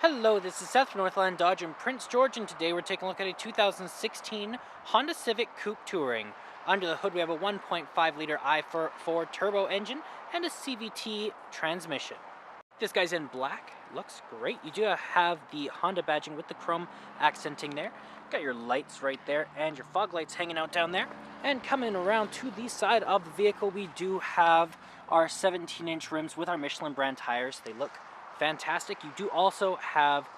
Hello, this is Seth from Northland Dodge in Prince George, and today we're taking a look at a 2016 Honda Civic Coupe Touring. Under the hood we have a 1.5-liter i4 turbo engine and a CVT transmission. This guy's in black, looks great. You do have the Honda badging with the chrome accenting there. Got your lights right there and your fog lights hanging out down there. And coming around to the side of the vehicle, we do have our 17-inch rims with our Michelin brand tires. They look fantastic. You do also have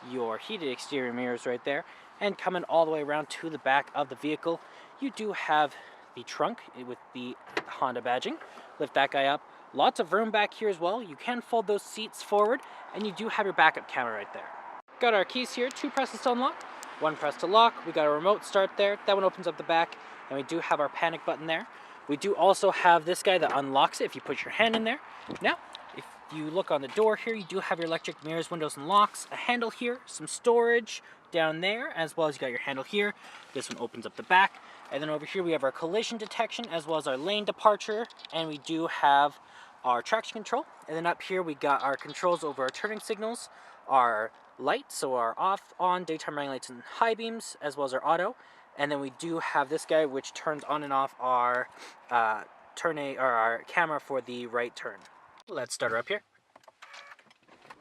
your heated exterior mirrors right there, and coming all the way around to the back of the vehicle, you do have the trunk with the Honda badging. Lift that guy up. Lots of room back here as well. You can fold those seats forward, and you do have your backup camera right there. Got our keys here, 2 presses to unlock, 1 press to lock. We got a remote start there. That one opens up the back, and we do have our panic button there. We do also have this guy that unlocks it if you put your hand in there. Now, if you look on the door here, you do have your electric mirrors, windows, and locks, a handle here, some storage down there, as well as you got your handle here. This one opens up the back. And then over here we have our collision detection as well as our lane departure, and we do have our traction control. And then up here we got our controls over our turning signals, our lights, so our off, on, daytime running lights and high beams, as well as our auto. And then we do have this guy which turns on and off our our camera for the right turn. Let's start her up here.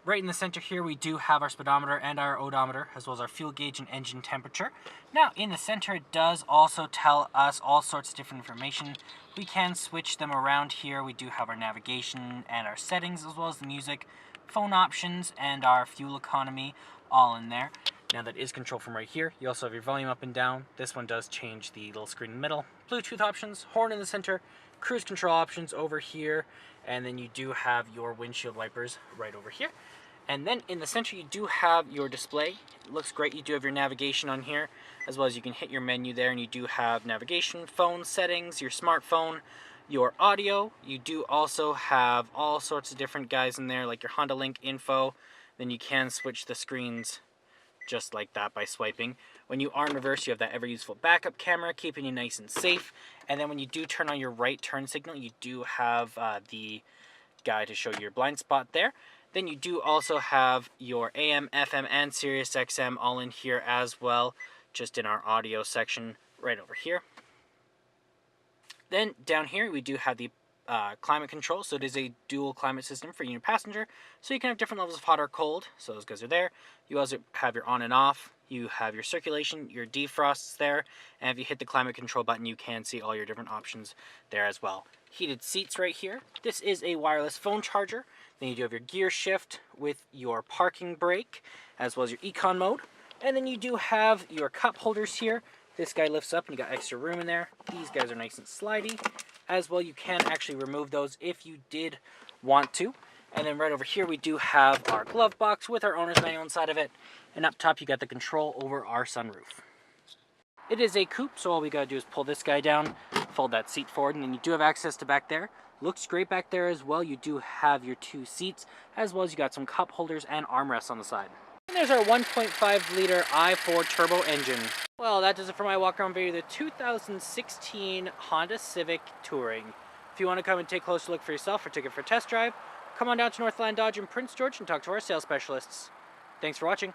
Right in the center here we do have our speedometer and our odometer, as well as our fuel gauge and engine temperature. Now in the center it does also tell us all sorts of different information. We can switch them around here. We do have our navigation and our settings, as well as the music, phone options, and our fuel economy all in there. Now that is control from right here. You also have your volume up and down. This one does change the little screen in the middle. Bluetooth options, horn in the center, cruise control options over here, and then you do have your windshield wipers right over here. And then in the center you do have your display. It looks great. You do have your navigation on here, as well as you can hit your menu there, and you do have navigation, phone settings, your smartphone, your audio. You do also have all sorts of different guys in there, like your Honda Link info. Then you can switch the screens just like that by swiping. When you are in reverse, you have that ever useful backup camera, keeping you nice and safe. And then when you do turn on your right turn signal, you do have the guy to show you your blind spot there. Then you do also have your AM, FM, and Sirius XM all in here as well, just in our audio section right over here. Then down here we do have the climate control, so it is a dual climate system for you and your passenger, so you can have different levels of hot or cold. So those guys are there. You also have your on and off, you have your circulation, your defrosts there, and if you hit the climate control button you can see all your different options there as well. Heated seats right here. This is a wireless phone charger. Then you do have your gear shift with your parking brake, as well as your econ mode. And then you do have your cup holders here. This guy lifts up and you got extra room in there. These guys are nice and slidey. As well, you can actually remove those if you did want to. And then right over here we do have our glove box with our owner's manual inside of it. And up top you got the control over our sunroof. It is a coupe, so all we gotta do is pull this guy down, fold that seat forward, and then you do have access to back there. Looks great back there as well. You do have your 2 seats, as well as you got some cup holders and armrests on the side. And there's our 1.5-liter i4 turbo engine. Well, that does it for my walk-around video of the 2016 Honda Civic Touring. If you want to come and take a closer look for yourself or take it for a test drive, come on down to Northland Dodge in Prince George and talk to our sales specialists. Thanks for watching.